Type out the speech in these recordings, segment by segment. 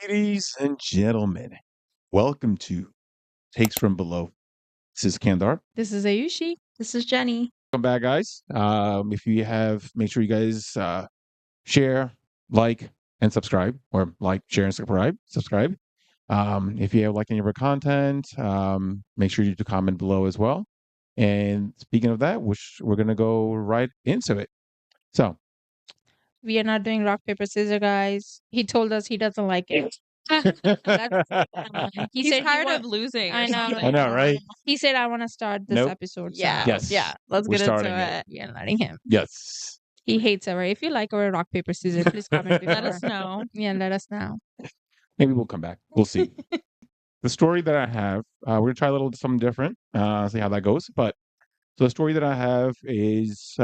Ladies and gentlemen, welcome to Takes from Below. This is Kandarp. This is Aayushi. This is Jenny. Welcome back, guys. If you have, make sure you guys share, like, and subscribe, or like, share, and subscribe. If you have like any of our content, make sure you do comment below as well. And speaking of that, we're gonna go right into it. So, We are not doing rock, paper, scissors, guys. He told us he doesn't like it. That's, he He's said tired he of losing. I or know. something. I know, right? He said, I want to start this Nope. episode. Yeah. So Yes. Yeah. Let's We're get into starting it. it. we are letting him. Yes. He hates our. If you like our rock, paper, scissors, please comment below. Let us know. Yeah, let us know. Maybe we'll come back. We'll see. The story that I have, we're gonna try a little something different, see how that goes. But so the story that I have is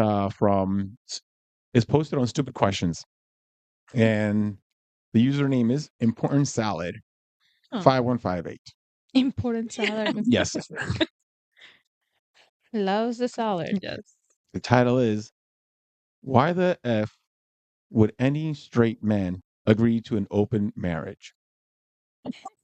is posted on Stupid Questions, and the username is Important Salad Huh. 5158. Important salad. Yes, Loves the salad. Yes. the title is "Why the F Would Any Straight Man Agree to an Open Marriage?"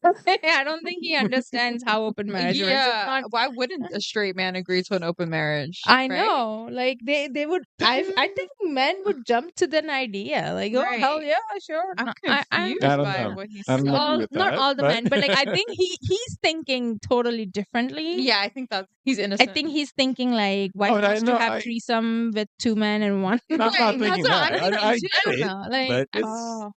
I don't think he understands how open marriage works. It's Yeah. not. Why wouldn't a straight man agree to an open marriage? I right? know, like they would. I think men would jump to that idea, like, oh hell Right. yeah, sure. I'm No, confused I don't by know. what he's I don't saying. agree with not that, all the but- men, but like I think he's thinking totally differently. Yeah, I think that's he's I innocent. think he's thinking like, why Oh, and I can't know, you have I- threesome with two men and one? I'm not Right, thinking that's what that. I'm I thinking get too. it, know, like, but it's, oh.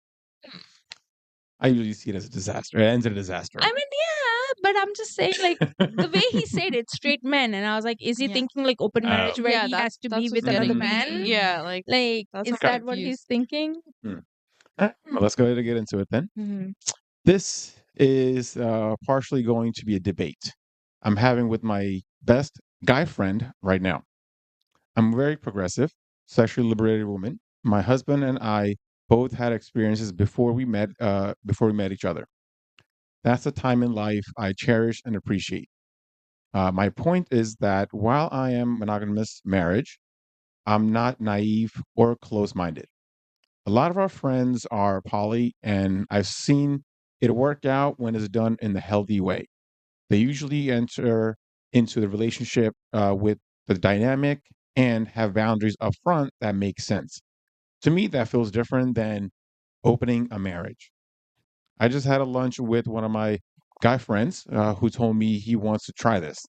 I usually see it as a disaster. It ends in a disaster. I mean, yeah, but I'm just saying, like, the way he said it, straight men, and I was like, is he Yeah. thinking like open Oh. marriage where Yeah, he that's- has to that's be what's with another getting me. man? Yeah, like that's is what I'm that what he's confused. thinking? Well, let's go ahead and get into it then. Mhm. This is partially going to be a debate I'm having with my best guy friend right now. I'm a very progressive, sexually liberated woman. My husband and I both had experiences before we met each other. That's a time in life I cherish and appreciate. My point is that while I am monogamous marriage, I'm not naive or close-minded. A lot of our friends are poly, and I've seen it work out when it's done in the healthy way. They usually enter into the relationship with the dynamic and have boundaries up front that make sense. To me, that feels different than opening a marriage. I just had a lunch with one of my guy friends who told me he wants to try this.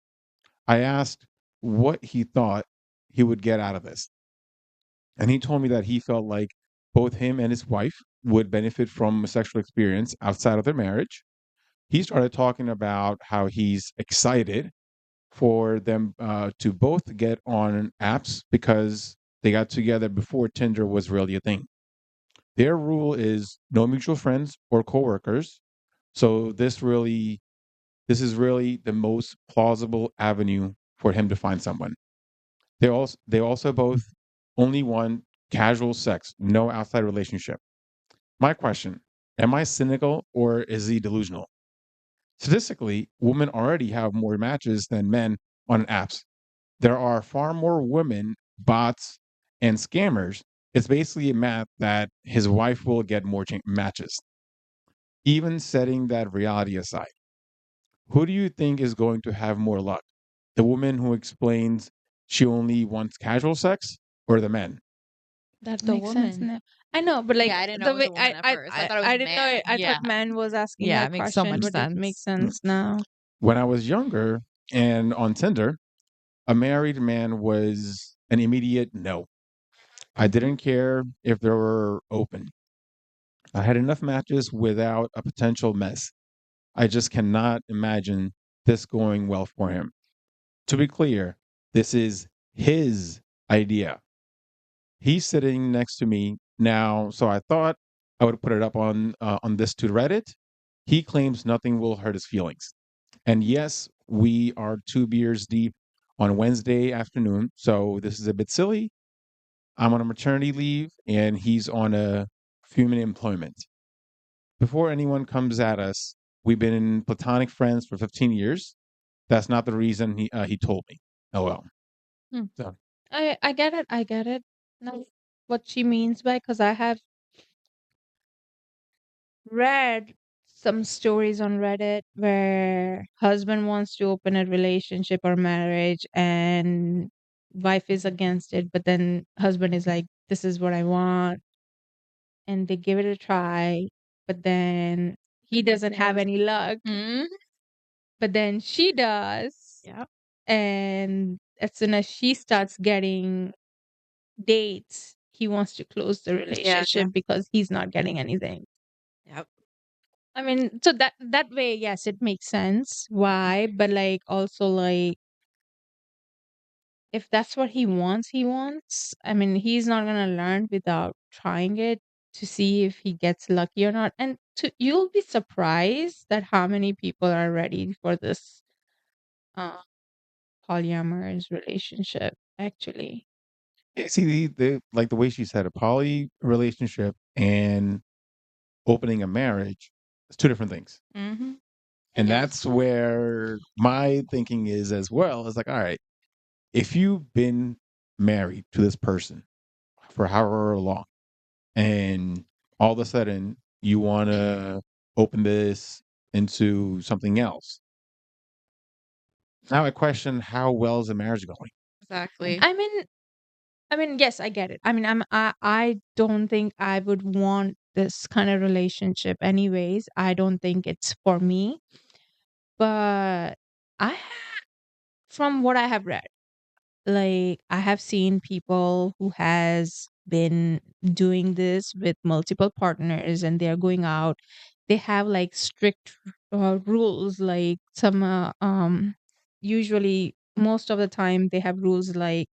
I asked what he thought he would get out of this. And he told me that he felt like both him and his wife would benefit from a sexual experience outside of their marriage. He started talking about how he's excited for them to both get on apps because they got together before Tinder was really a thing. Their rule is no mutual friends or coworkers. So this is really the most plausible avenue for him to find someone. They also both only want casual sex, no outside relationship. My question, am I cynical or is he delusional? Statistically, women already have more matches than men on apps. There are far more women, bots, and scammers. It's basically a math that his wife will get more matches. Even setting that reality aside, who do you think is going to have more luck? The woman who explains she only wants casual sex or the men? That The makes sense. woman. I know, but like Yeah, I didn't know the it was way a woman at first. I thought it was I didn't know. man. I Yeah. thought man was asking Yeah, that it makes so question, much but it makes sense. sense now. When I was younger and on Tinder, a married man was an immediate no. I didn't care if they were open. I had enough matches without a potential mess. I just cannot imagine this going well for him. To be clear, this is his idea. He's sitting next to me now, so I thought I would put it up on this to Reddit. He claims nothing will hurt his feelings. And yes, we are 2 beers deep on Wednesday afternoon, so this is a bit silly. I'm on a maternity leave, and he's on a human employment. Before anyone comes at us, we've been platonic friends for 15 years. That's not the reason he told me. Oh well. Hmm. So I get it. I get it. Now, what she means by, because I have read some stories on Reddit where husband wants to open a relationship or marriage and wife is against it, but then husband is like, this is what I want. And they give it a try, but then he doesn't have any luck. Mhm. But then she does. Yep. And as soon as she starts getting dates, he wants to close the relationship because he's not getting anything. Yep. I mean, so that way, yes, it makes sense why, but like also like if that's what he wants, he wants. I mean, he's not gonna learn without trying it to see if he gets lucky or not. And you'll be surprised that how many people are ready for this uh polyamorous relationship actually. Yeah, see, the like the way she said, a poly relationship and opening a marriage is two different things. Mm-hmm. And Yes. that's where my thinking is as well. It's like, all right, if you've been married to this person for however long, and all of a sudden you want to open this into something else, now I question how well is the marriage going? Exactly. I mean, yes, I get it. I mean, I don't think I would want this kind of relationship anyways. I don't think it's for me. But from what I have read, like I have seen people who has been doing this with multiple partners and they're going out. They have like strict rules, like some usually most of the time they have rules like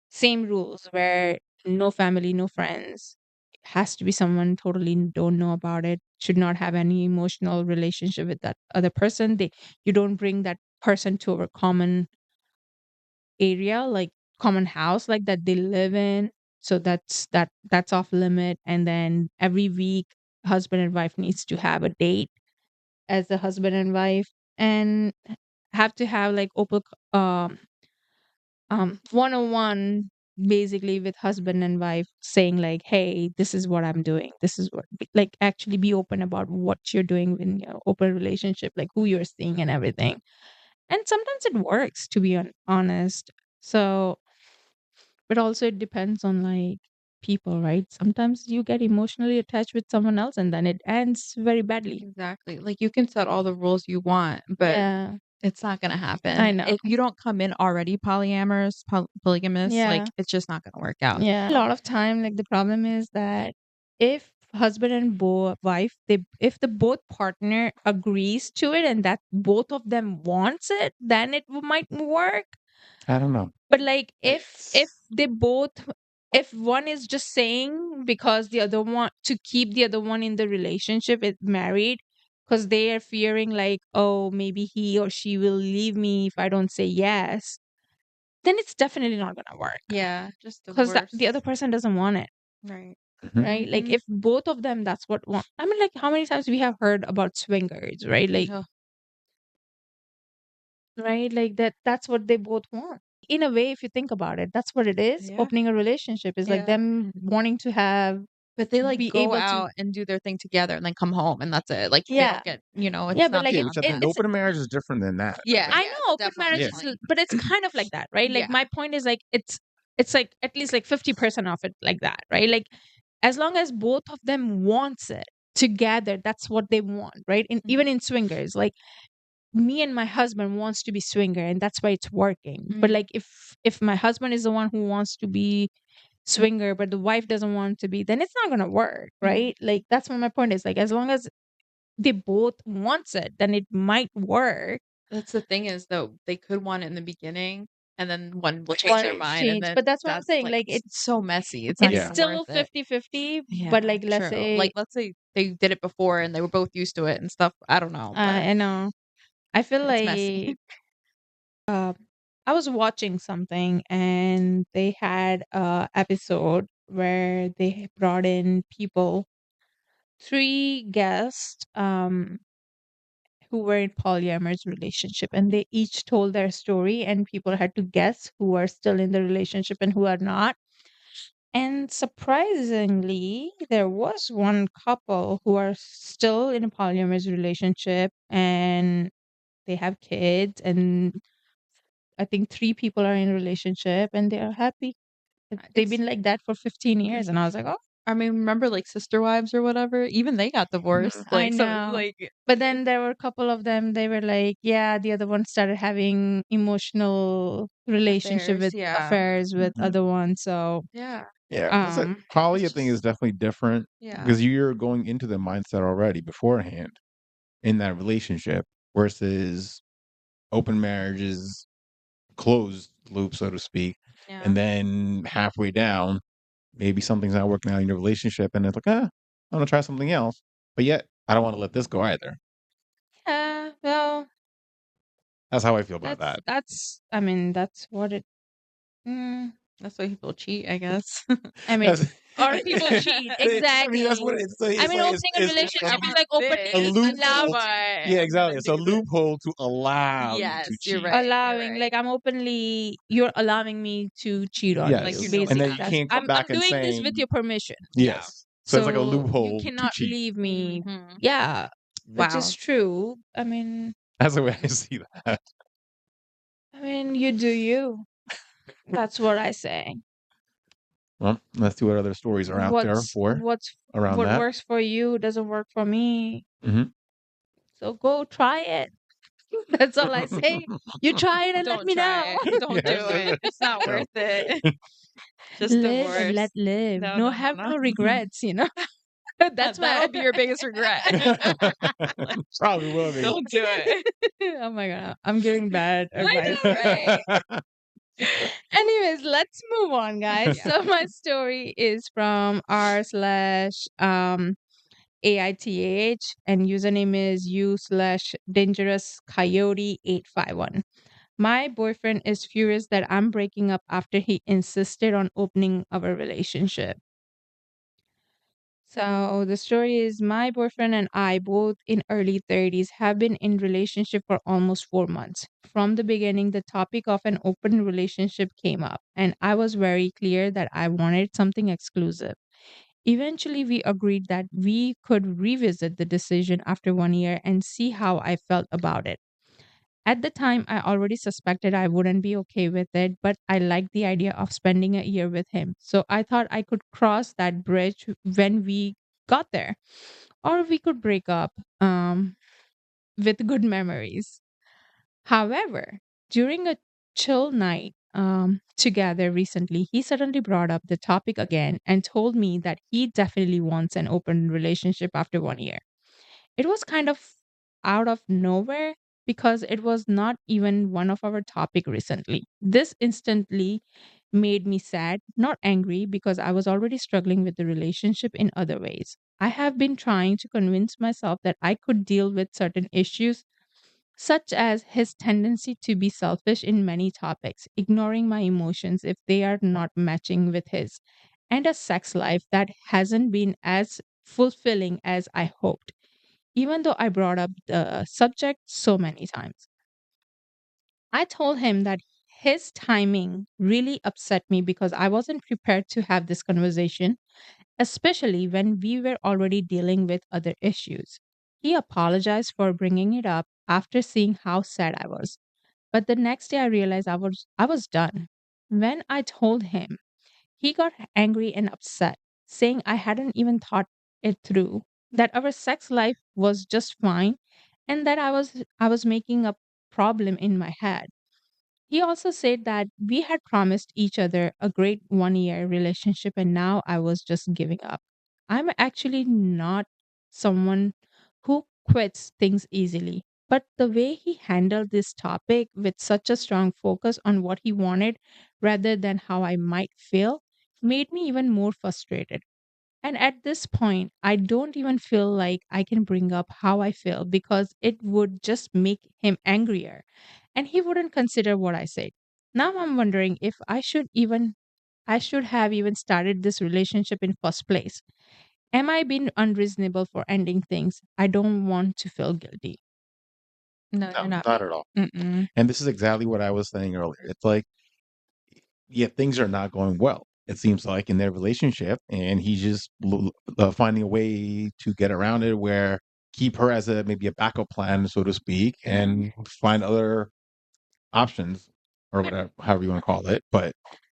same rules where no family, no friends. Has to be someone totally don't know about it. Should not have any emotional relationship with that other person. You don't bring that person to a common area, like common house, like that they live in. So that's off limit. And then every week, husband and wife needs to have a date as a husband and wife, and have to have like open one-on-one basically with husband and wife saying like, hey, this is what I'm doing, this is what, like actually be open about what you're doing in your open relationship, like who you're seeing and everything. And sometimes it works, to be honest. So but also it depends on like people, right? Sometimes you get emotionally attached with someone else and then it ends very badly. Exactly. Like you can set all the rules you want, but Yeah, it's not gonna happen. I know. If you don't come in already polygamous, like Yeah. it's just not gonna work out. Yeah. A lot of time, like the problem is that if husband and wife, if the both partner agrees to it and that both of them wants it, then it might work. I don't know. But like if they both, if one is just saying because the other one to keep the other one in the relationship, is married, because they are fearing like, oh, maybe he or she will leave me if I don't say yes, then it's definitely not gonna work. Yeah, just the Because worst. the other person doesn't want it, Right. Mhm. right? Like Mhm. if both of them, that's what want. I mean, like how many times we have heard about swingers, right? Like Ugh. right, like that's what they both want. In a way, if you think about it, that's what it is. Yeah. Opening a relationship is like Yeah. them wanting to have But they like be go able to. out and do their thing together and then come home and that's it. Like they Yeah. don't get, it's Yeah, but not like Yeah, it, but constant. the open marriage is different than that. Yeah, I yeah, know open definitely. marriage is, but it's kind of like that, right? Like Yeah. my point is like it's like at least like 50% of it like that, right? Like as long as both of them wants it together, that's what they want, right? And even in swingers, like me and my husband wants to be swinger and that's why it's working. But like if my husband is the one who wants to be swinger but the wife doesn't want to be, then it's not gonna work, right? Like that's what my point is. Like as long as they both wants it, then it might work. That's the thing is though, they could want it in the beginning and then one will change One their mind and change, then but that's what I'm saying. Like it's so messy. It's not it's Yeah. even still worth it. 50-50, Yeah, but like let's true. say Like let's say they did it before and they were both used to it and stuff. I don't know, but I know. I feel it's messy. like I was watching something and they had a episode where they brought in people, three guests who were in polyamorous relationship, and they each told their story and people had to guess who are still in the relationship and who are not. And surprisingly, there was one couple who are still in a polyamorous relationship and they have kids, and I think three people are in a relationship and they are happy. They've It's been like that for 15 years, and I was like, oh, I mean, remember like Sister Wives or whatever? Even they got divorced. I Like so know. like But then there were a couple of them, they were like, yeah, the other one started having emotional relationship affairs, with yeah. affairs with Mhm. other ones. So, Yeah. Yeah, that's it. um, Poly, I It's think, is just definitely different yeah. because you're going into the mindset already beforehand in that relationship versus open marriages, closed loop, so to speak. Yeah. And then halfway down, maybe something's not working out in your relationship, and it's like, I'm gonna try something else. But yet, I don't want to let this go either. yeah, well, That's how I feel about that's that. that's I mean, that's what it mm, That's why people cheat, I guess. I mean, That's, or people cheat. I mean, that's what Exactly. it's. So I it's mean, like opening a it's I relationship is want like a opening this, loophole. allowing but Yeah, I'm gonna exactly. It's a do this. loophole to allow you to Yes, you're cheat. right. You're allowing, right. like, I'm openly, you're allowing me to cheat on Like you, you Yes, know and then basically. you what's That's can't come I'm back and doing this with saying your permission. yeah. yes. So it's like a So you loophole to cannot cheat. leave me. Mhm. Yeah, which is Wow. true. That's the way I see that. I mean, you do you. That's what I say. Well, let's see what other stories are out there for around What that. works for you doesn't work for me. Hmm. So go try it. That's all I say. You try it and let Don't me know. try it. Don't do it. It's not No. worth it. Just Live and divorce. let live. No, No, no, no, have no. no regrets, That's That my would be your biggest regret. Like, Probably will be. don't do it. Oh my god, I'm giving bad I advice. know, right? Anyways, let's move on, guys. Yeah. So my story is from r slash AITH, and username is u slash dangerous coyote 851. My boyfriend is furious that I'm breaking up after he insisted on opening our relationship. So the story is, my boyfriend and I, both in early 30s, have been in relationship for almost 4 months. From the beginning, the topic of an open relationship came up, and I was very clear that I wanted something exclusive. Eventually, we agreed that we could revisit the decision after 1 year and see how I felt about it. At the time, I already suspected I wouldn't be okay with it, but I liked the idea of spending a year with him. So I thought I could cross that bridge when we got there, or we could break up with good memories. However, during a chill night together recently, he suddenly brought up the topic again and told me that he definitely wants an open relationship after 1 year. It was kind of out of nowhere because it was not even one of our topic recently. This instantly made me sad, not angry, because I was already struggling with the relationship in other ways. I have been trying to convince myself that I could deal with certain issues, such as his tendency to be selfish in many topics, ignoring my emotions if they are not matching with his, and a sex life that hasn't been as fulfilling as I hoped, even though I brought up the subject so many times. I told him that his timing really upset me because I wasn't prepared to have this conversation, especially when we were already dealing with other issues. He apologized for bringing it up after seeing how sad I was. But the next day I realized I was done. When I told him, he got angry and upset, saying I hadn't even thought it through, that our sex life was just fine and that I was making a problem in my head. He also said that we had promised each other a great 1 year relationship and now I was just giving up. I'm actually not someone who quits things easily, but the way he handled this topic with such a strong focus on what he wanted rather than how I might feel made me even more frustrated. And at this point, I don't even feel like I can bring up how I feel because it would just make him angrier and he wouldn't consider what I said. Now I'm wondering if I should have even started this relationship in first place. Am I being unreasonable for ending things? I don't want to feel guilty. No, No, you're not not being at all. Mm-mm. And this is exactly what I was saying earlier. It's like, yeah, things are not going well. it seems like, in their relationship, and he's just finding a way to get around it, where keep her as a maybe a backup plan, so to speak, and find other options or whatever, however you want to call it.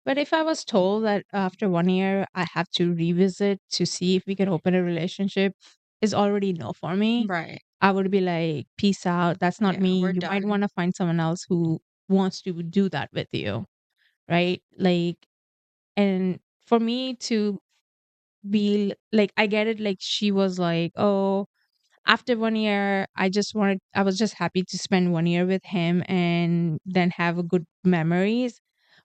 But if I was told that after 1 year I have to revisit to see if we can open a relationship, is already no for me. Right. I would be like, peace out. That's not Yeah, me. we're You might done. want to find someone else who wants to do that with you. Right? Like, and for me to be like, I get it. Like, she was like, oh, after 1 year, I was just happy to spend 1 year with him and then have a good memories.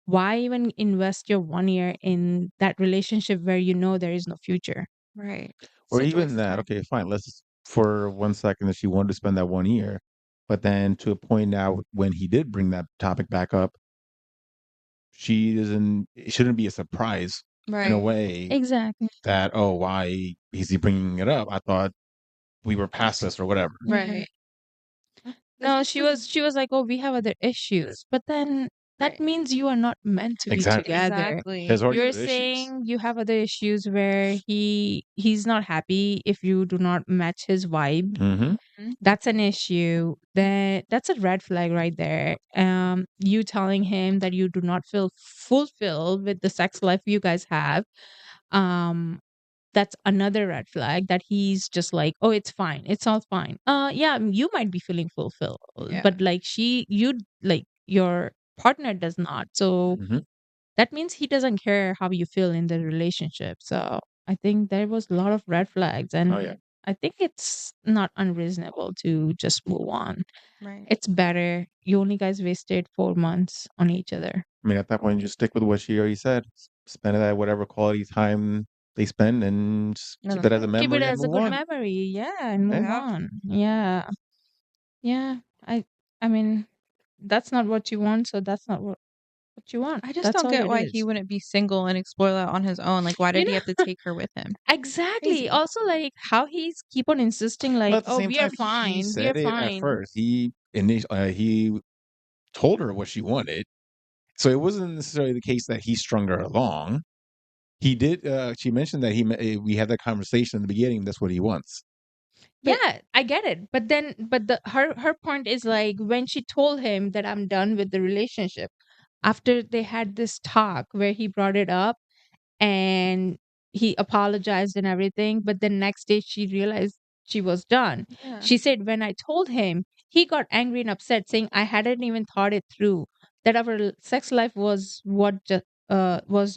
Why even invest your 1 year in that relationship where you know there is no future? Right. Or Such a waste even of that, time. okay, fine. Let's just, for 1 second, that she wanted to spend that 1 year, but then to a point now when he did bring that topic back up, it shouldn't be a surprise in a Right. way Exactly. that, oh, why is he bringing it up? I thought we were past this or whatever. Right. No, This is she was like, "Oh, we have other issues." But then that right. means you are not meant to be Exactly. together. Exactly. There's already You're other issues. saying you have other issues where he's not happy if you do not match his vibe. Mm-hmm. Mhm. That's an issue. Then that's a red flag right there. You telling him that you do not feel fulfilled with the sex life you guys have. Um, that's another red flag that he's just like, oh, it's fine, it's all fine. Yeah, you might be feeling fulfilled, Yeah. but like your partner does not. So Mm-hmm. that means he doesn't care how you feel in the relationship. So I think there was a lot of red flags, and Oh yeah. I think it's not unreasonable to just move on. Right. It's better. You only guys wasted 4 months on each other. I mean, at that point, just stick with what she already said. Spend it at whatever quality time they spend, and just No, keep that's it as a right. Keep it memory and as a move good on. memory, yeah, and Yeah. move Yeah. on. Yeah, yeah. I mean, that's not what you want, so that's not what you want. I just That's don't all get it why he is. wouldn't be single and explore that on his own. Like, why You did he have to know, take her with him? exactly. Crazy. Also, like how he's keep on insisting, But like, at the "Oh, same we are time, he fine. We are said it at fine." first. He told her what she wanted, so it wasn't necessarily the case that he strung her along. He did. She mentioned that we had that conversation in the beginning. That's what he wants. But Yeah, I get it. But then, but her point is like when she told him that I'm done with the relationship after they had this talk where he brought it up and he apologized and everything, but the next day she realized she was done. yeah. She said when I told him, he got angry and upset, saying I hadn't even thought it through, that our sex life was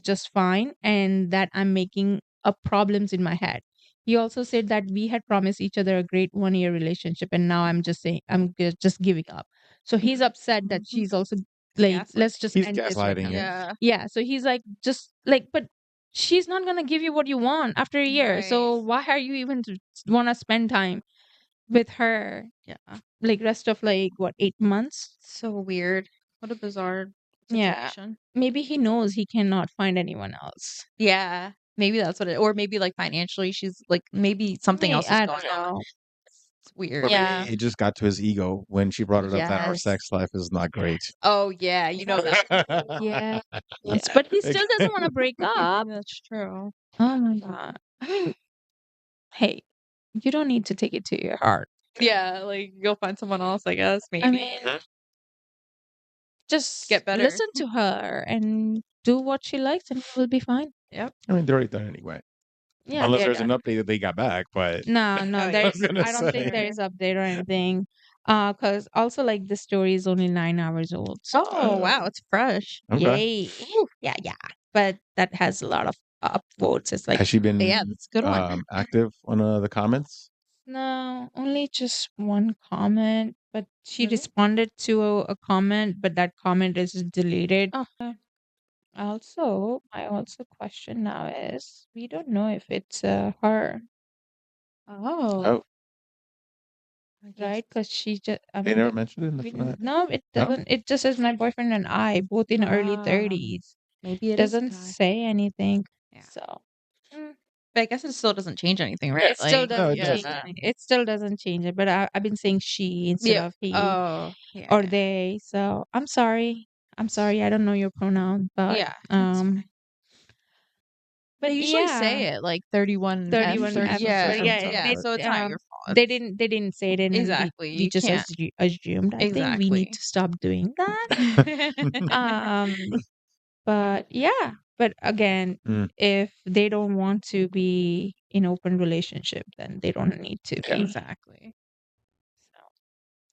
just fine, and that I'm making up problems in my head. He also said that we had promised each other a great 1 year relationship, and now I'm just saying just giving up. So he's upset that Mhm. she's also like, Gaslight. let's just He's end this with gaslighting him. her. Yeah. Yeah, so he's like, just like, but she's not gonna give you what you want after a year. Right. So why are you even want to spend time with her? Yeah. Like rest of like what 8 months? So weird. What a bizarre Yeah, situation. maybe he knows he cannot find anyone else. Yeah. Maybe that's what it, or maybe like financially she's like, maybe something else is I going don't on. know. It's weird. Or maybe Yeah. it just got to his ego when she brought it up that our Yes. sex life is not great. Oh yeah, you know that. Yeah. Yeah. But he still doesn't want to break up. That's true. Oh my god. I mean, hey, you don't need to take it to your heart. Yeah, like you'll find someone else, I guess, I maybe. mean, just Get better. listen to her and do what she likes, and you'll be fine. Yep. I mean, they're already done anyway. Yeah, Unless they're there's an done. update that they got back, but No, Oh I yeah. was gonna I don't think say. there is update or anything. Because also like the story is only 9 hours old. So Oh wow, it's fresh. Okay. yay. Yeah, yeah. But that has a lot of upvotes. It's like, Has she been Yeah, that's a good one. active on the comments? no, only just one comment, but she Really? responded to a comment, but that comment is deleted. Oh. My also question now is we don't know if it's her, Oh. Oh, I guess. right? Because she just, I they mean, never mentioned it in the no, it No? doesn't. It just says my boyfriend and I, both in early Ah, 30s. maybe it is a Doesn't guy. say anything. Yeah. So mm, But I guess it still doesn't change anything, right? it still Like, No, it doesn't change doesn't. yeah. anything. It still doesn't change it. But I've been saying she instead Yeah. of he Oh, yeah. or they. So I'm sorry. I'm sorry. I don't know your pronoun, but Yeah, that's fine. But they usually Yeah. say it like 31 F, 31 30, F, yeah, but yeah, yeah. So it's not your fault. they didn't say it, and Exactly. we You just can't. assumed. I think we need Exactly. to stop doing that. Um, but yeah, but again, Mm. if they don't want to be in open relationship, then they don't need to be. Exactly. So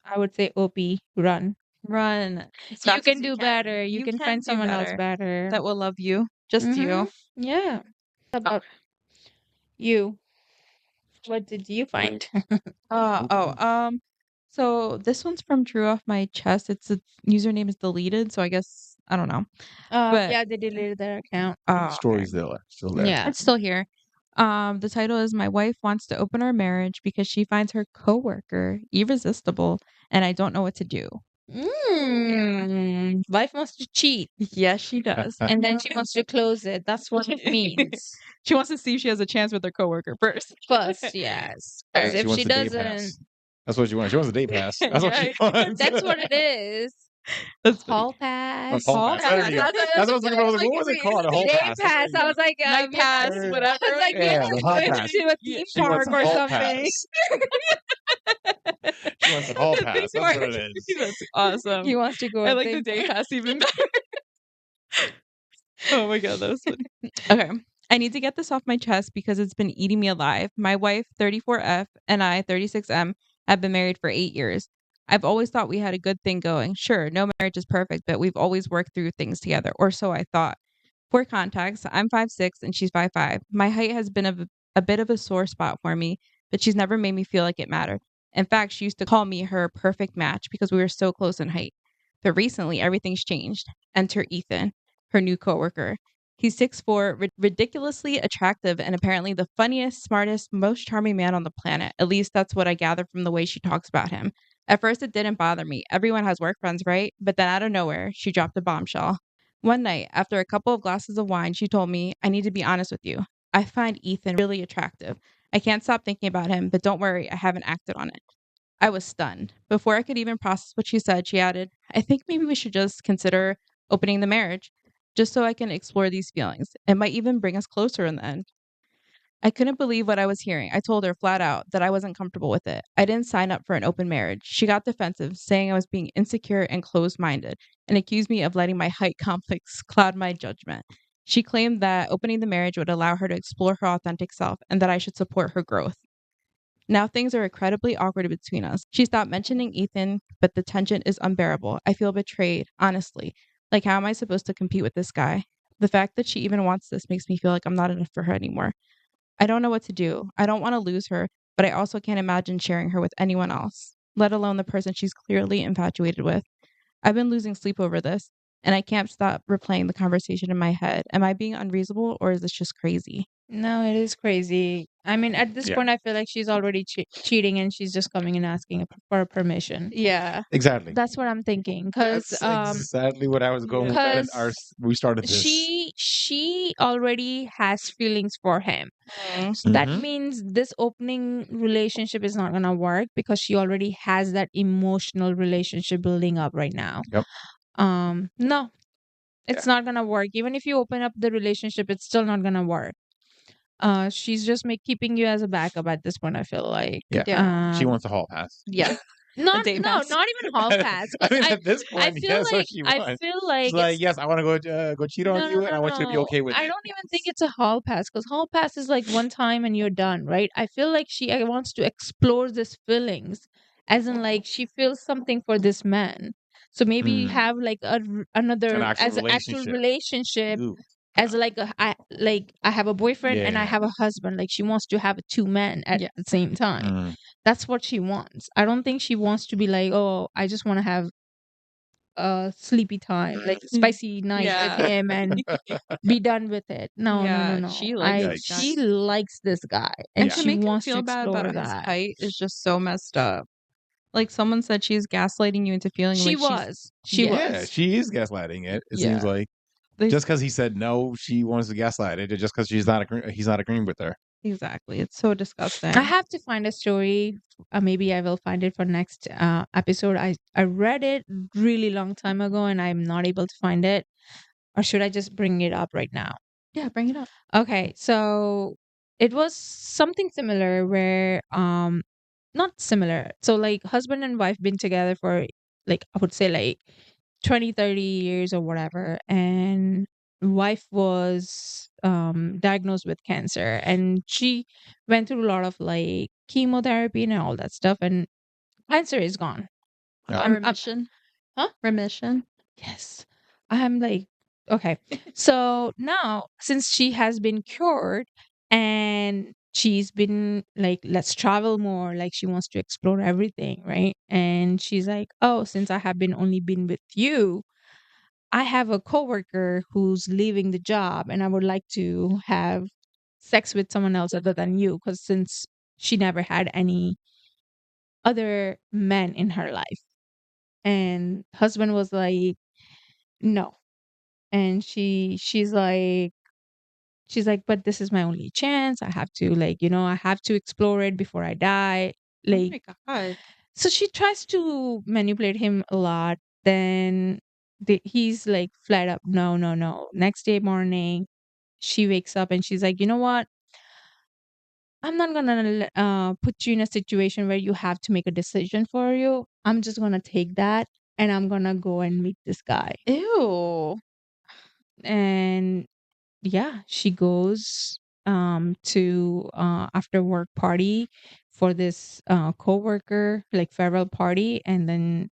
I would say OP, run. Run. As You fast can as do better. You can find do someone else better. that will love you. Just you. Yeah. How about you? What did you find? So this one's from True Off My Chest. It's a username is deleted, so I guess I don't know. But Yeah, they deleted their account. okay. Story's still there. Yeah. It's still here. The title is My Wife Wants to Open Our Marriage because she finds her coworker irresistible and I don't know what to do. Wife wants to cheat, Yes, she does. and then she wants to close it. That's what it means. She wants to see if she has a chance with her coworker first. First, yes. Because She if wants she a day doesn't, pass. That's what she wants. She wants a day pass. That's what she wants. that's what it is. That's funny. Hall pass. A hall pass. There you go. That's what I was looking for. I was like, what was it called? A hall Day pass. That's pass. what I was like, Night pass, Yeah. whatever. I was like, Yeah, the hall going pass. to a theme She wants park a or hall something. pass. She wants a hall pass. That's what it is. That's awesome. He wants to go. I a like the theme day park. pass even better. Oh my god, that was funny. Okay. I need to get this off my chest because it's been eating me alive. My wife, 34F, and I, 36M, have been married for 8 years. I've always thought we had a good thing going. Sure, no marriage is perfect, but we've always worked through things together, or so I thought. For context, I'm 5'6" and she's 5'5". My height has been a bit of a sore spot for me, but she's never made me feel like it mattered. In fact, she used to call me her perfect match because we were so close in height. But recently, everything's changed. Enter Ethan, her new coworker. He's 6'4", ridiculously attractive, and apparently the funniest, smartest, most charming man on the planet. At least that's what I gather from the way she talks about him. At first, it didn't bother me. Everyone has work friends, right? But then out of nowhere, she dropped a bombshell. One night, after a couple of glasses of wine, she told me, I need to be honest with you. I find Ethan really attractive. I can't stop thinking about him, but don't worry, I haven't acted on it. I was stunned. Before I could even process what she said, she added, I think maybe we should just consider opening the marriage, just so I can explore these feelings. It might even bring us closer in the end. I couldn't believe what I was hearing. I told her flat out that I wasn't comfortable with it. I didn't sign up for an open marriage. She got defensive, saying I was being insecure and closed minded, and accused me of letting my height complex cloud my judgment. She claimed that opening the marriage would allow her to explore her authentic self and that I should support her growth. Now things are incredibly awkward between us. She stopped mentioning Ethan, but the tension is unbearable. I feel betrayed, honestly. Like, how am I supposed to compete with this guy? The fact that she even wants this makes me feel like I'm not enough for her anymore. I don't know what to do. I don't want to lose her, but I also can't imagine sharing her with anyone else, let alone the person she's clearly infatuated with. I've been losing sleep over this, and I can't stop replaying the conversation in my head. Am I being unreasonable, or is this just crazy? No, it is crazy. I mean, at this Yeah. point, I feel like she's already cheating, and she's just coming and asking for permission. Yeah. Exactly. That's what I'm thinking. Because That's exactly what I was going with when we started this. she already has feelings for him. Mm. So that means this opening relationship is not gonna work because she already has that emotional relationship building up right now. Yep. No, it's not gonna work. Even if you open up the relationship, it's still not gonna work. She's just keeping you as a backup at this point, I feel like. Yeah. She wants a hall pass. Yeah. Not day no, pass. not even hall pass. I mean, at this I point, feel that's what like she wants. I feel like She's like, it's yes, I want to go cheat on you, and I want you to be okay with I it. don't even think it's a hall pass because hall pass is like one time and you're done, right? I feel like she wants to explore these feelings, as in like she feels something for this man. So maybe have like another An actual relationship. relationship Ooh. as I have a boyfriend and I Yeah. have a husband. Like she wants to have two men at the same time. That's what she wants. I don't think she wants to be like, oh, I just want to have a sleepy time, like spicy night with him and be done with it. No, no. She likes this guy. She likes this guy and to she make him wants to feel bad explore about his that. height is just so messed up. Like someone said she's gaslighting you into feeling She like was. Yeah, she is gaslighting it. It seems like just because he said no, she wants to gaslight it. Just because he's not agreeing with her. Exactly. It's so disgusting. I have to find a story. Maybe I will find it for next episode. I read it really long time ago and I'm not able to find it. Or should I just bring it up right now? Yeah, bring it up. Okay, so it was something similar where not similar. So like husband and wife been together for like I would say like 20, 30 years or whatever, and wife was diagnosed with cancer, and she went through a lot of like chemotherapy and all that stuff, and cancer is gone. Yeah. Remission. Huh? Remission. Yes. I'm like, okay. So now, since she has been cured and she's been like, let's travel more, like she wants to explore everything, right? And she's like, oh, since I have been only been with you, I have a coworker who's leaving the job and I would like to have sex with someone else other than you. Because since she never had any other men in her life. And husband was like, no. And she's like, but this is my only chance. I have to like, I have to explore it before I die. Like, Oh my God. so she tries to manipulate him a lot. Then he's like flat up, no, no, no. Next day morning, she wakes up and she's like, you know what? I'm not gonna put you in a situation where you have to make a decision for you. I'm just gonna take that and I'm gonna go and meet this guy. Ew. And yeah, she goes to after work party for this coworker like farewell party, and then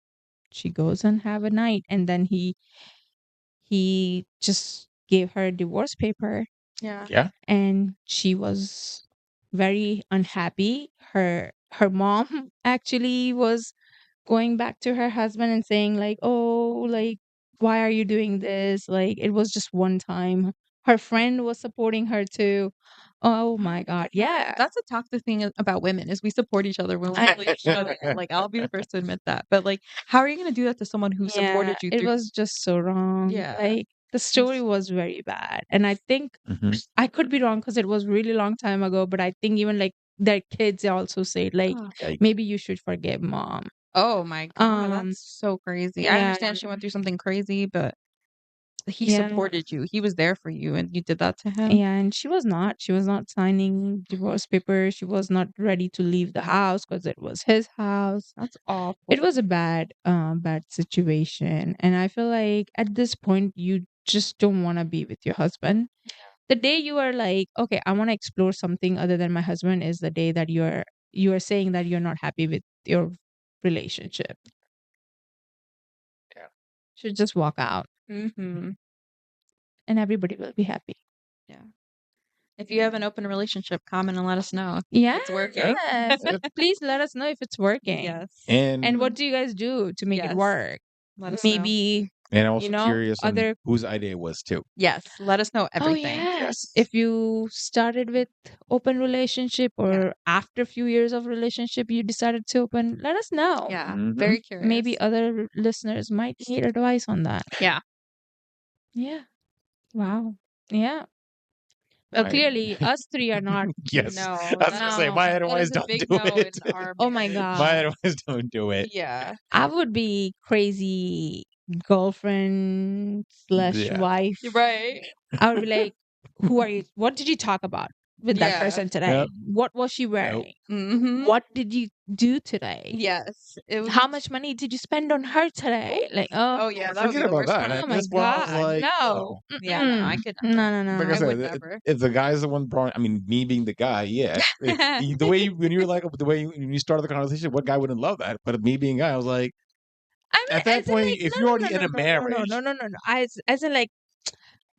she goes and have a night, and then he just gave her a divorce paper, Yeah. Yeah. and she was very unhappy. Her mom actually was going back to her husband and saying like, oh, like, why are you doing this? Like, it was just one time. Her friend was supporting her too. Oh my god, yeah. That's a toxic thing about women is we support each other when we I- bully each other. Like I'll be the first to admit that. But like, how are you gonna do that to someone who yeah, supported you it through? was just so wrong. Yeah. Like, the story was very bad, and I think Mhm. I could be wrong because it was really long time ago, but I think even like their kids also say like, Oh. Yikes. maybe you should forgive mom. Oh my God, Um, that's so crazy. I yeah, understand she went through something crazy, but he yeah. supported you. He was there for you, and you did that to him. Yeah, and she was not signing divorce papers. She was not ready to leave the house because it was his house. That's awful. It was a bad situation. And I feel like at this point, you just don't want to be with your husband. The day you are like, okay, I want to explore something other than my husband is the day that you are saying that you're not happy with your relationship. Yeah. Should just walk out Mm-hmm. and everybody will be happy. Yeah. If you have an open relationship, comment and let us know. if Yeah. It's working. Please let us know if it's working. Yes. And what do you guys do to make it Yes. work? Let us know. Maybe And I'm also you know, curious on other whose idea it was too. Yes. Let us know oh everything. yes. Yes. If you started with open relationship or after a few years of relationship you decided to open, let us know. Yeah. Mhm. Very curious. Maybe other listeners might need advice on that. Yeah. Yeah. Wow. Yeah. Well, I- clearly us three are not. Yes. No, I was gonna say no. my that advice is a don't big do no it. in our Oh my marriage. God. My advice don't do it. Yeah. I would be crazy girlfriend slash Yeah. wife. You're right. I would be like, who are you? What did you talk about with that Yeah. person today? Yep. What was she wearing? Mm-hmm. What did you do today? Yes. It was. How much money did you spend on her today? Like, Oh yeah, that would be Forget the about worst that. one. oh At my this point, I was God, like, no. oh. Yeah, no, I Mm-mm. could No, never. no, Like I no. I would said, never. if the guy's the one brought, I mean, me being the guy, yeah. The way when you were like the way when you started the conversation, what guy wouldn't love that? But me being a guy, I was like, I mean, at that as in point, like, if no, you're no, already no, in no, a no, no, no, marriage, no, no, no, no. As in like,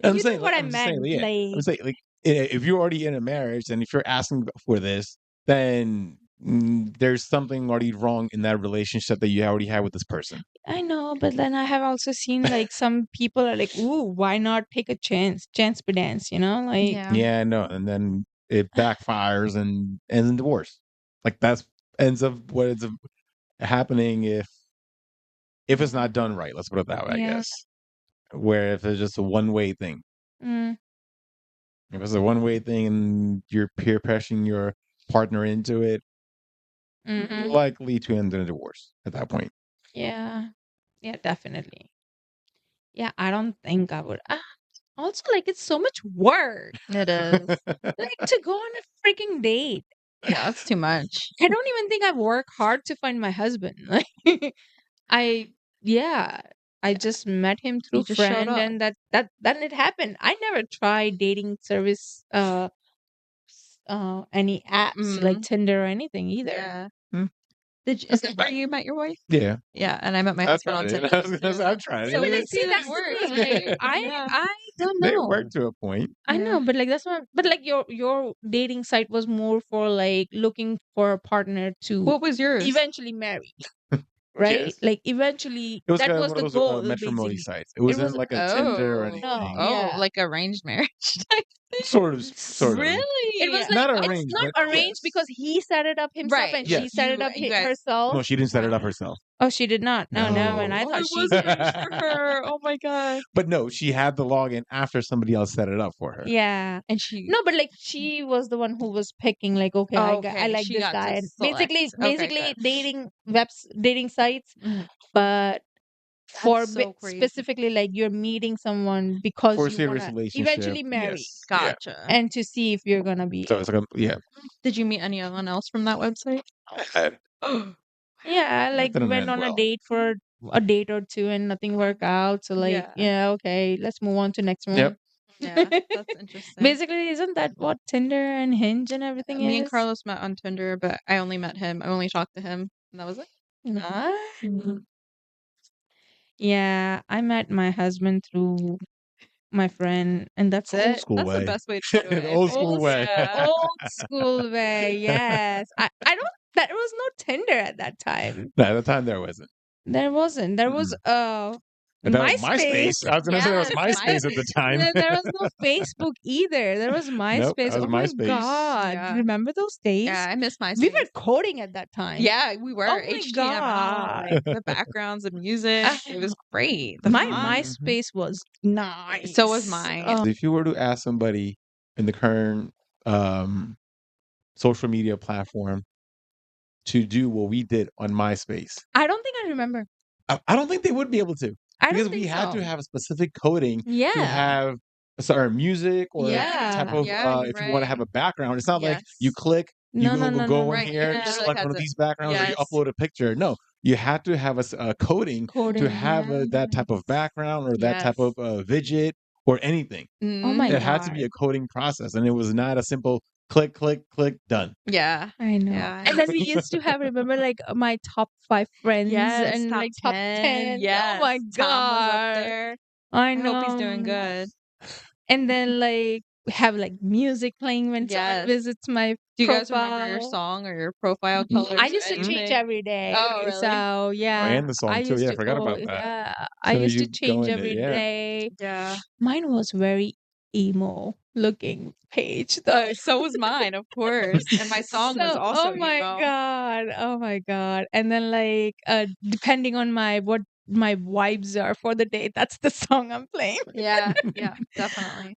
I'm you know saying, what I I'm just saying, meant? yeah, I'm Like, saying, like, if you're already in a marriage, and if you're asking for this, then there's something already wrong in that relationship that you already had with this person. I know, but then I have also seen like some people are like, ooh, why not take a chance be dance, Like, Yeah. Yeah, no, and then it backfires and ends in divorce. Like that's ends up what ends up happening if it's not done right. Let's put it that way, I yeah. guess. Where if it's just a one way thing, Mm, if it's a one way thing and you're peer pressuring your partner into it, mhm. likely to end in a divorce at that point. Yeah. Yeah, definitely. Yeah, I don't think I would. Also, like, it's so much work. It is. Like, to go on a freaking date. Yeah, it's too much. I don't even think I work hard to find my husband. Like, I, yeah, I just met him through You just showed friend, up. and then it happened. I never tried dating service, any apps like Tinder or anything either. Yeah. Hmm. Is that where you met your wife? Yeah, Yeah, and I met my I husband on tried it. Tinder. I was gonna say, I tried So it. we But see, see that that's the works. thing. Yeah. I don't They know. work to a point. I Yeah. know, but like that's not. But like your dating site was more for like looking for a partner to What was yours? eventually marry, right? Yes. Like eventually, It was that kind of was one of the those goal, matrimony basically. sites. It wasn't was like a Tinder or Oh. anything. No, yeah. Like arranged marriage type thing. Sort of. Really? It was Not like it's arranged, not but arranged yes. because he set it up himself Right. and she Yes. set it up You guys- herself. No, she didn't set it up Wow. herself. Oh, she did not. No, No. and I thought it she was did. arranged for her. Oh my god. But no, she had the login after somebody else set it up for her. Yeah. And she No, but like she was the one who was picking. Like, okay, I Okay, like she this got to guy. And select. basically Okay, good. dating sites, Mhm. but That's so crazy. specifically like you're meeting someone because For a you serious wanna relationship. eventually marry Yes. Yeah. Gotcha. and to see if you're gonna be. So it's like Did you meet anyone else from that website? I had Yeah, like that went end on a well. date for a date or two and nothing worked out. So like, yeah, okay, let's move on to next one. Yep. Yeah, that's interesting. Basically, isn't that what Tinder and Hinge and everything Me is? and Carlos met on Tinder, but I only met him. I only talked to him, and that was it. Ah. Yeah, I met my husband through my friend, and that's Old it. school That's way. the best way to do it. I Old think. school way. Yeah. Old school way, yes. I don't. There was no Tinder at that time. No, at the time there wasn't. There wasn't. There was And that was MySpace. MySpace. I was gonna say there was Yes, MySpace at the time. There was no Facebook either. There was MySpace. Nope, that was Oh my MySpace. god! Yeah. Remember those days? Yeah, I miss my We were coding at that time. Yeah, we were. Oh my HTML, god! like, the backgrounds, the music. It was great. The My font. MySpace was nice. So was mine. If you were to ask somebody in the current social media platform to do what we did on MySpace, I don't think I remember. I don't think they would be able to. I don't Because think we had so. to have a specific coding Yeah. to have music or type of Yeah, if you want to have a background. It's not like you Yes. click, you No, no, no, go no, in Right, here, yeah, you like select has one of a- these backgrounds, or you yes. upload a picture. No, you had to have a coding to have that type of background or that type of widget or anything. Oh my It had to be a coding process, and it was not a simple click, click, click, done. Yeah. I know. Yeah. And then we used to have, remember, like my top 5 friends Yes, and top like top 10. Yes. Oh my Tom was up god. there. I know. hope he's doing good. And then like have like music playing when someone Yes. visits my Do you guys remember your profile. song or your profile colors? I or used to change anything? every day. Oh, really? So yeah. and the song I too. used Yeah, I to forgot about that. Yeah. As I soon as used to you go change in it, every yeah. day. Yeah. Mine was very emo looking page though. So was mine, of course. And my song was also oh my emo. god. Oh my god. And then like depending on what my vibes are for the day, that's the song I'm playing. Yeah, definitely.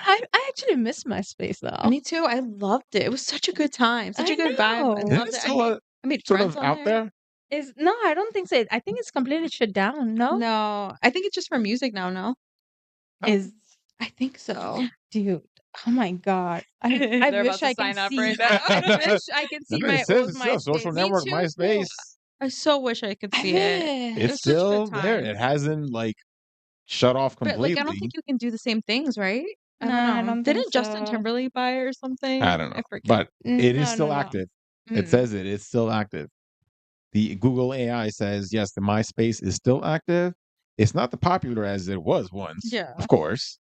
I actually miss MySpace though. Me too. I loved it. It was such a good time. Such I a good vibe. I know. Isn't loved it it. still I made sort friends of on out there? No, I don't think so. I think it's completely shut down. No, No, I think it's just for music now. No, is I think so. dude. Oh my god! I They're wish about to I can sign up see. right now. I wish I can see Remember, my it says old it's still a social MySpace. network, too. MySpace. I so wish I could I see it. wish. It's was such a still good there. time. It hasn't like shut off But completely. like, I don't think you can do the same things, right? I Nah, I don't know. don't think Didn't Justin so. Timberlake buy it or something? I don't know, I forget. but it is No, still no, no. active. Mm. It says it's still active. The Google AI says yes, the MySpace is still active. It's not the popular as it was once, Yeah. of course,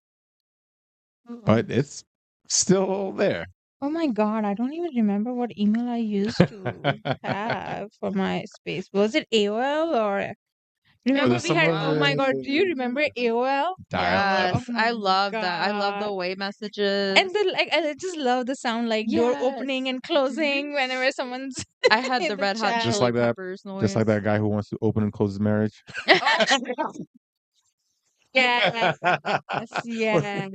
but it's still there. Oh my god! I don't even remember what email I used to have for MySpace. Was it AOL or? Remember there's we some had. of Oh my god! the Do you remember AOL? dial-up. Yes, Oh I my love that. I love the God. way messages. And then like I just love the sound like door Yes. opening and closing whenever someone's I had in the the Red Hot chat. Just Chili like that. Peppers noise. Just like that guy who wants to open and close his marriage. Yes, yes.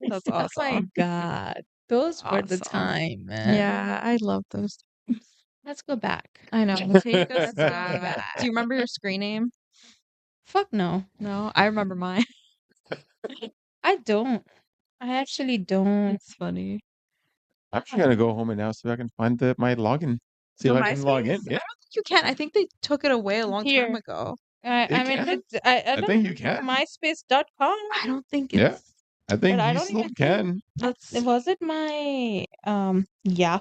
That's Oh my awesome. god. Those were the Awesome. time, man. Yeah, I love those. Let's go back. I know. Take us Let's go back. back. Do you remember your screen name? Fuck no. No, I remember mine. I don't. I actually don't. It's funny. I'm just gonna go home and now see if I can find my login. See The if I can log in. MySpace? Yeah, I don't think you can. I think they took it away a long time Here. ago. I it mean, can. I I don't think you know can. myspace.com, I don't think Yeah, it's. I but think I you don't still even can. Let's. was it my yeah.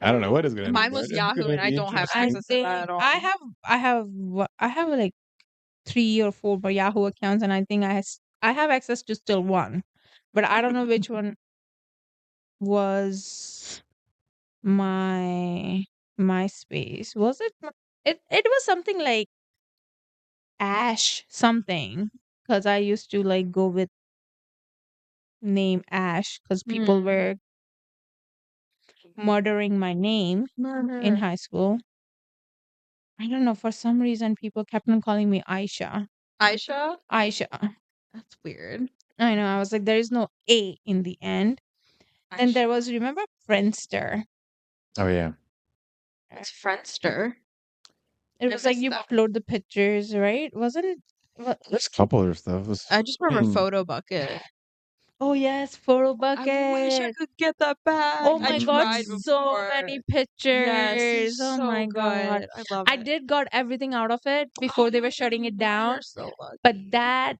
I don't know what it's gonna be, Mine but was it's Yahoo, gonna and I be don't have I interesting. access to think that at all. I have like 3 or 4 Yahoo accounts, and I think I have access to still one, but I don't know which one was my MySpace. Was it? It was something like Ash something, because I used to like go with name Ash because people Hmm. were murdering my name in Murder. high school. I don't know, for some reason people kept on calling me Aisha. Aisha? Aisha. That's weird. I know. I was like, there is no A in the end. Then there Aisha. was, remember Friendster? Oh yeah, It's Friendster. It I was like missed you that. upload the pictures, right? Wasn't it? there's a couple other stuff. I just remember mean, Photo Bucket. Oh yes, photo I wish I bucket. could get that back. Oh I my god, tried mm, so before. many Yes, pictures. it's Oh so my god. good. I love I it. did got everything out of it before they were shutting it down, You're so but lucky. that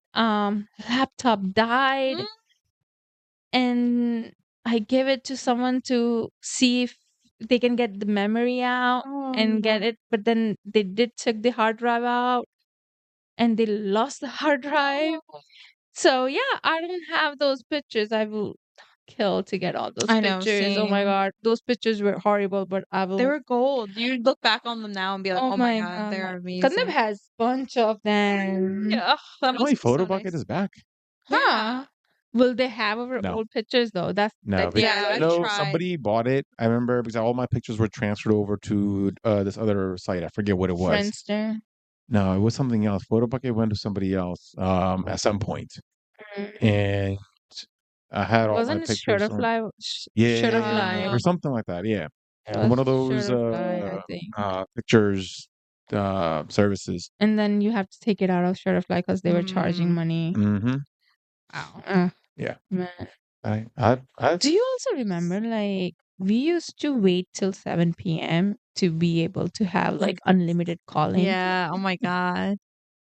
laptop died, Mm. and I gave it to someone to see if they can get the memory out Oh, and get it, but then they did took the hard drive out and they lost the hard drive. So yeah, I don't have those pictures. I will kill to get all those I know, pictures. Oh my same. god, those pictures were horrible, but I They will. were gold. You look back on them now and be like, Oh oh my my god, they're god, Kandarp amazing. has bunch of them. Yeah, that only must be photo so bucket nice. is back. Huh? Will they have our No, old pictures though? That's no, yeah. because I I've know tried. somebody bought it. I remember because all my pictures were transferred over to this other site. I forget what it was. Friendster. No, it was something else. Photo bucket went to somebody else at some point, and I had all my Wasn't it pictures on. Shutterfly? Yeah, Shutterfly. or something like that. Yeah, It one was of those Shutterfly, I think. pictures services. And then you have to take it out of Shutterfly because they were charging money. Mm-hmm. Wow. Yeah, Man. I Do you also remember, like, we used to wait till 7 p.m. to be able to have like unlimited calling? Yeah, oh my god.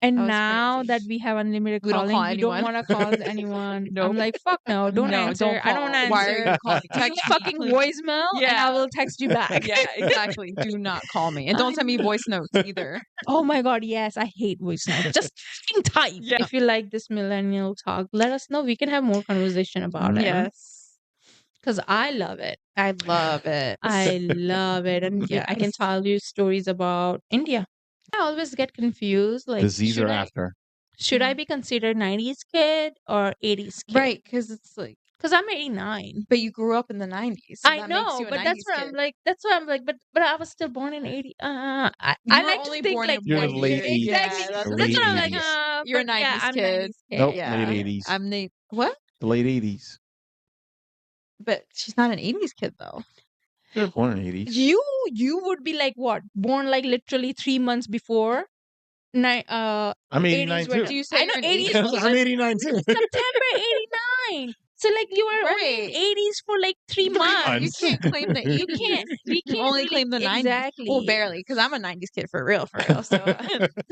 And That was now crazy. that we have unlimited We don't calling, call we don't anyone. want to call anyone. Nope. I'm like, fuck no, don't No, answer. don't I don't want to call. Why are answer. you calling? Leave Text a me, fucking please. voicemail and I Yeah. will text you back. Yeah, exactly. Do not call me. And don't send me voice notes either. Oh my god, yes, I hate voice notes. Just fucking type. Yeah. If you like this millennial talk, let us know. We can have more conversation about it. Yes. Because I love it. I love it. I love it. And I can Yes. tell you stories about India. I always get confused. Like, the Z's are after. should I be considered 90s kid or 80s kid? Right, because it's like, Because I'm 89. but you grew up in the 90s. So I that makes know, you a but 90s that's where kid. I'm like, but I was still born in 80. I You were like to only think born like in You're one the late year. 80s. Yeah, exactly. that's So the that's Late what I'm like, 80s. You're a but yeah, 90s I'm kid. 90s kid. Nope, Yeah. late 80s. I'm what? The late 80s. But she's not an 80s kid though. You're born in the 80s. You would be like what? Born like literally 3 months before. I'm 80s 89 were too. Do you say I know you're an 80s 80s was I'm kid? 89 too. September 89. So like you were only in Right. 80s for like 3 You months. can't claim the 80s. You can't. We You can't only really claim the 90s. exactly. Well, barely, because I'm a 90s kid for real, for real. So,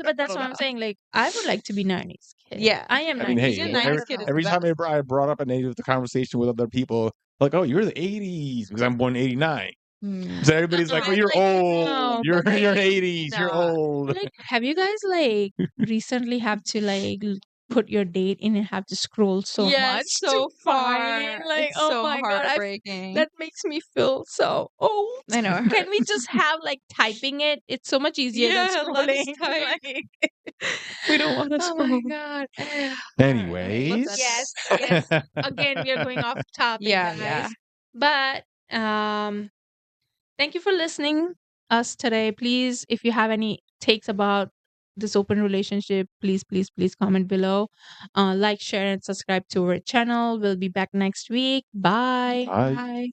But that's what I'm saying. Like I would like to be 90s kid. Yeah. I am I mean, 90s hey, Being a kid. I 90s don't kid know. is the every time best. I brought up a native the conversation with other people, like, oh, you're the 80s because I'm born in 89. Hmm. So everybody's like, well, you're Like, old. no, You're but you're like, 80s. You're Nah. old. like, have you guys like recently have to like put your date in and have to scroll so Yeah, much it's so to find? far. Like, It's oh so my god, heartbreaking. that makes me feel so old. I know. Can we just have like typing it? It's so much easier than Yeah, let us scrolling. type. Like, We don't want to oh my scroll. god. Anyways. Yes, yes. Again, we are going off topic, Yeah, guys. yeah. But thank you for listening us today. Please, if you have any takes about this open relationship, please comment below. Like, share, and subscribe to our channel. We'll be back next week. Bye. Bye. Bye.